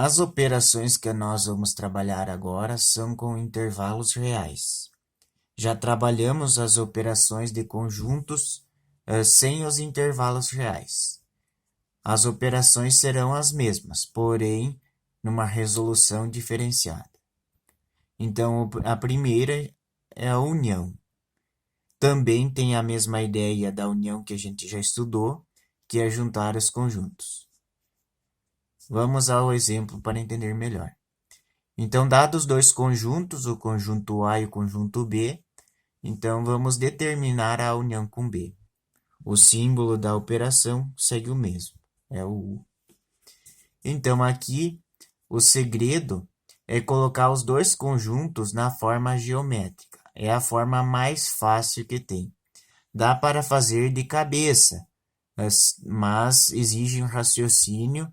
As operações que nós vamos trabalhar agora são com intervalos reais. Já trabalhamos as operações de conjuntos sem os intervalos reais. As operações serão as mesmas, porém numa resolução diferenciada. Então, a primeira é a união. Também tem a mesma ideia da união que a gente já estudou, que é juntar os conjuntos. Vamos ao exemplo para entender melhor. Então, dados dois conjuntos, o conjunto A e o conjunto B, então vamos determinar a união com B. O símbolo da operação segue o mesmo, é o U. Então, aqui, o segredo é colocar os dois conjuntos na forma geométrica. É a forma mais fácil que tem. Dá para fazer de cabeça, mas exige um raciocínio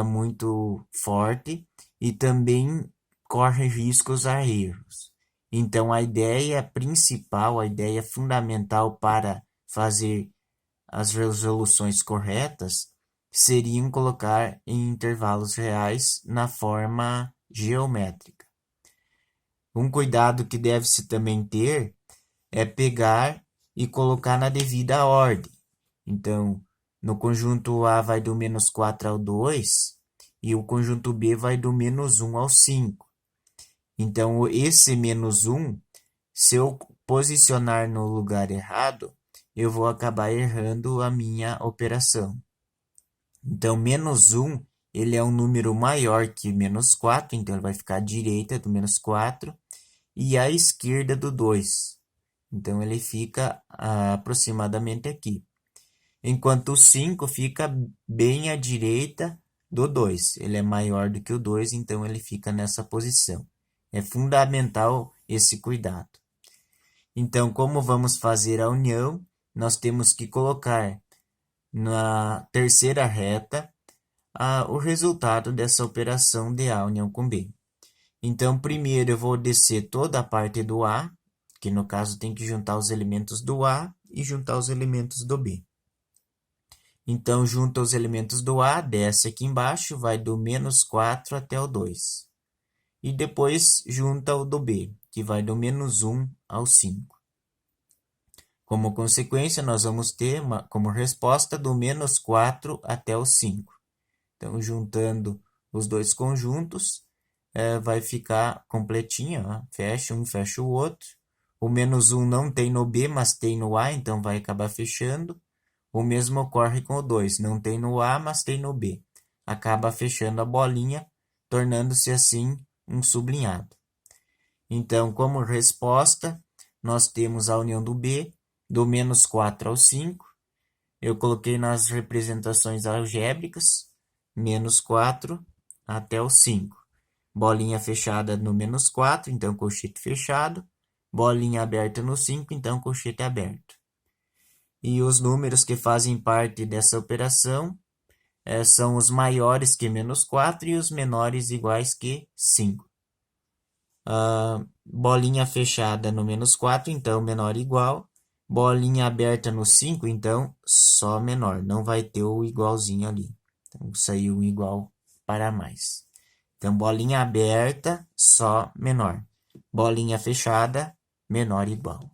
muito forte e também corre riscos a erros. Então, a ideia principal, a ideia fundamental para fazer as resoluções corretas seriam colocar em intervalos reais na forma geométrica. Um cuidado que deve-se também ter é pegar e colocar na devida ordem. Então, no conjunto A vai do menos 4 ao 2 e o conjunto B vai do menos 1 ao 5. Então, esse menos 1, se eu posicionar no lugar errado, eu vou acabar errando a minha operação. Então, menos 1, ele é um número maior que menos 4, então ele vai ficar à direita do menos 4 e à esquerda do 2. Então, ele fica aproximadamente aqui. Enquanto o 5 fica bem à direita do 2. Ele é maior do que o 2, então ele fica nessa posição. É fundamental esse cuidado. Então, como vamos fazer a união, nós temos que colocar na terceira reta o resultado dessa operação de A união com B. Então, primeiro eu vou descer toda a parte do A, que no caso tem que juntar os elementos do A e juntar os elementos do B. Então, junta os elementos do A, desce aqui embaixo, vai do menos 4 até o 2. E depois junta o do B, que vai do menos 1 ao 5. Como consequência, nós vamos ter como resposta do menos 4 até o 5. Então, juntando os dois conjuntos, vai ficar completinho, ó. Fecha um, fecha o outro. O menos 1 não tem no B, mas tem no A, então vai acabar fechando. O mesmo ocorre com o 2, não tem no A, mas tem no B. Acaba fechando a bolinha, tornando-se assim um sublinhado. Então, como resposta, nós temos a união do B, do menos 4 ao 5. Eu coloquei nas representações algébricas, menos 4 até o 5. Bolinha fechada no menos 4, então colchete fechado. Bolinha aberta no 5, então colchete aberto. E os números que fazem parte dessa operação são os maiores que menos 4 e os menores iguais que 5. Bolinha fechada no menos 4, então menor igual. Bolinha aberta no 5, então só menor. Não vai ter o igualzinho ali. Então saiu um igual para mais. Então bolinha aberta, só menor. Bolinha fechada, menor igual.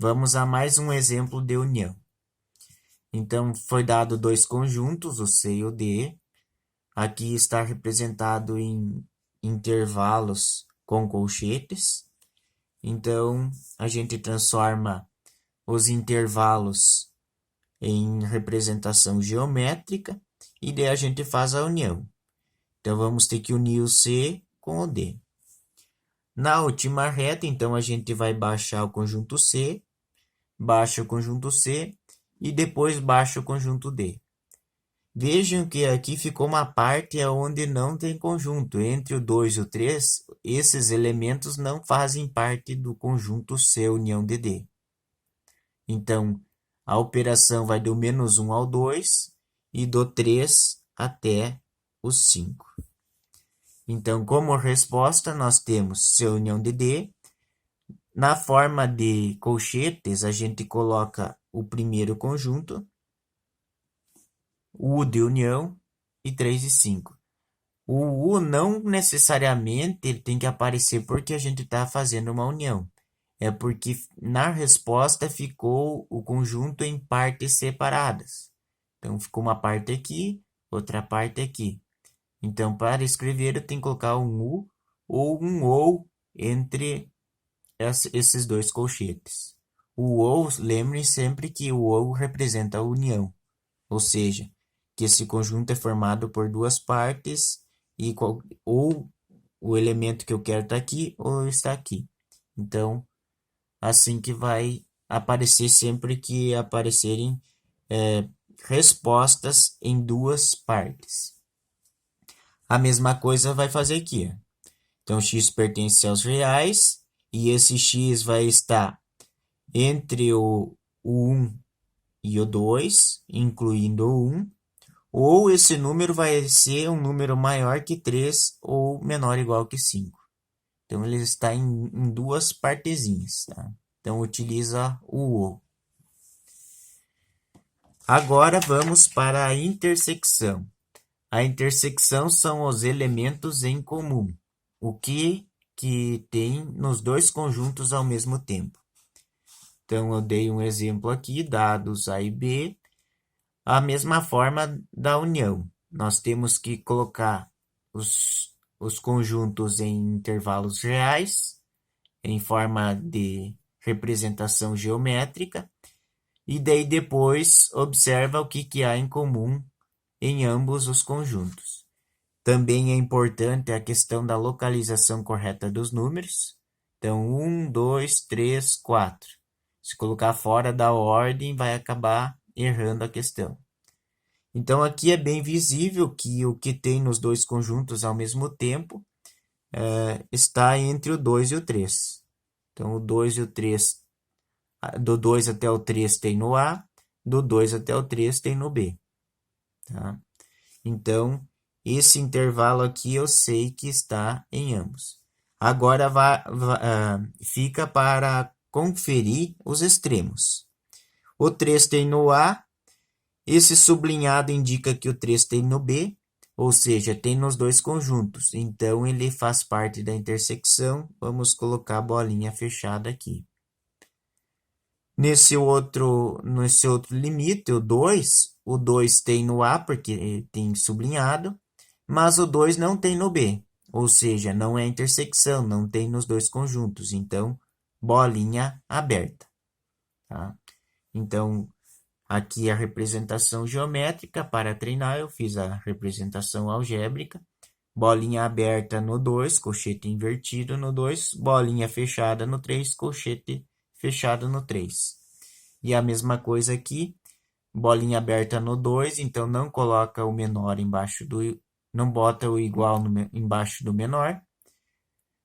Vamos a mais um exemplo de união. Então, foi dado dois conjuntos, o C e o D. Aqui está representado em intervalos com colchetes. Então, a gente transforma os intervalos em representação geométrica e daí a gente faz a união. Então, vamos ter que unir o C com o D. Na última reta, então, a gente vai baixar o conjunto C, baixa o conjunto C e depois baixa o conjunto D. Vejam que aqui ficou uma parte onde não tem conjunto. Entre o 2 e o 3, esses elementos não fazem parte do conjunto C união de D. Então, a operação vai do menos 1 ao 2 e do 3 até o 5. Então, como resposta, nós temos C união de D. Na forma de colchetes, a gente coloca o primeiro conjunto, U de união e 3 e 5. O U não necessariamente ele tem que aparecer porque a gente está fazendo uma união. É porque na resposta ficou o conjunto em partes separadas. Então, ficou uma parte aqui, outra parte aqui. Então, para escrever, eu tenho que colocar um U ou um OU entre esses dois colchetes. O OU, lembrem sempre que o OU representa a união, ou seja, que esse conjunto é formado por duas partes e ou o elemento que eu quero está aqui ou está aqui. Então, assim que vai aparecer sempre que aparecerem respostas em duas partes. A mesma coisa vai fazer aqui. Então, x pertence aos reais e esse x vai estar entre o 1 e o 2, incluindo o 1, ou esse número vai ser um número maior que 3 ou menor ou igual que 5. Então, ele está em duas partezinhas, tá? Então, utiliza o ou. Agora, vamos para a intersecção. A intersecção são os elementos em comum. O que tem nos dois conjuntos ao mesmo tempo. Então, eu dei um exemplo aqui, dados A e B, a mesma forma da união. Nós temos que colocar os conjuntos em intervalos reais, em forma de representação geométrica, e daí depois observa o que há em comum em ambos os conjuntos. Também é importante a questão da localização correta dos números. Então, 1, 2, 3, 4. Se colocar fora da ordem, vai acabar errando a questão. Então, aqui é bem visível que o que tem nos dois conjuntos ao mesmo tempo está entre o 2 e o 3. Então, o 2 e o 3, do 2 até o 3 tem no A, do 2 até o 3 tem no B. Tá? Então, esse intervalo aqui eu sei que está em ambos. Agora fica para conferir os extremos. O 3 tem no A, esse sublinhado indica que o 3 tem no B, ou seja, tem nos dois conjuntos. Então, ele faz parte da intersecção. Vamos colocar a bolinha fechada aqui. Nesse outro limite, o 2 tem no A, porque tem sublinhado, mas o 2 não tem no B, ou seja, não é intersecção, não tem nos dois conjuntos, então, bolinha aberta. Tá? Então, aqui a representação geométrica, para treinar eu fiz a representação algébrica, bolinha aberta no 2, colchete invertido no 2, bolinha fechada no 3, colchete fechado no 3. E a mesma coisa aqui, bolinha aberta no 2, então não coloca o menor embaixo não bota o igual embaixo do menor.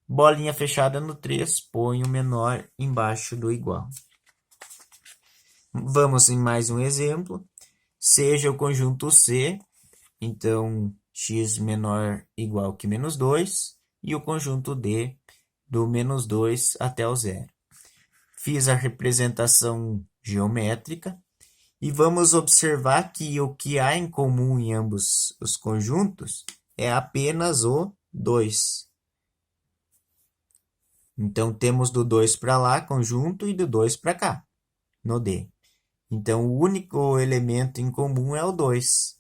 Bolinha fechada no 3, põe o menor embaixo do igual. Vamos em mais um exemplo. Seja o conjunto C, então x menor igual que menos 2, e o conjunto D do menos 2 até o zero. Fiz a representação geométrica e vamos observar que o que há em comum em ambos os conjuntos é apenas o 2. Então, temos do 2 para lá, conjunto, e do 2 para cá, no D. Então, o único elemento em comum é o 2.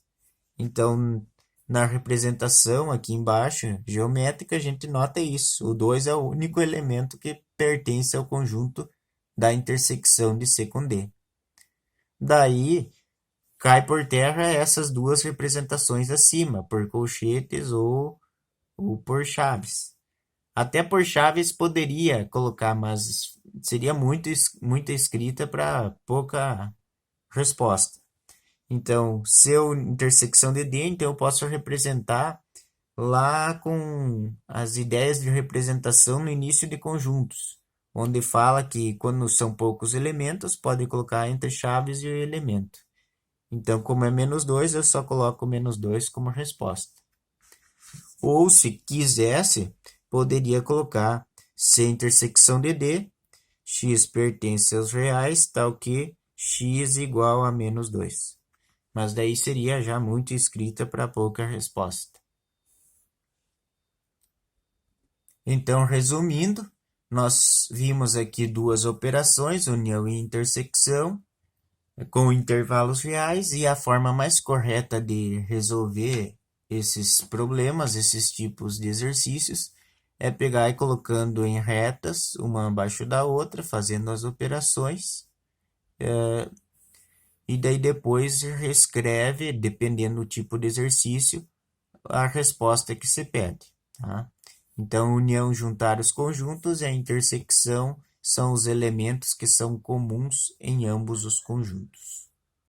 Então, na representação aqui embaixo, geométrica, a gente nota isso. O 2 é o único elemento que pertence ao conjunto da intersecção de C com D. Daí, cai por terra essas duas representações acima, por colchetes ou por chaves. Até por chaves poderia colocar, mas seria muita escrita para pouca resposta. Então, se eu intersecção de D, então eu posso representar lá com as ideias de representação no início de conjuntos, onde fala que quando são poucos elementos, pode colocar entre chaves e o elemento. Então, como é menos 2, eu só coloco menos 2 como resposta. Ou, se quisesse, poderia colocar C intersecção de D, x pertence aos reais, tal que x igual a menos 2. Mas daí seria já muito escrita para pouca resposta. Então, resumindo, nós vimos aqui duas operações, união e intersecção, com intervalos reais, e a forma mais correta de resolver esses problemas, esses tipos de exercícios, é pegar e colocando em retas, uma abaixo da outra, fazendo as operações, e daí depois reescreve, dependendo do tipo de exercício, a resposta que se pede, tá? Então, união, juntar os conjuntos e a intersecção são os elementos que são comuns em ambos os conjuntos.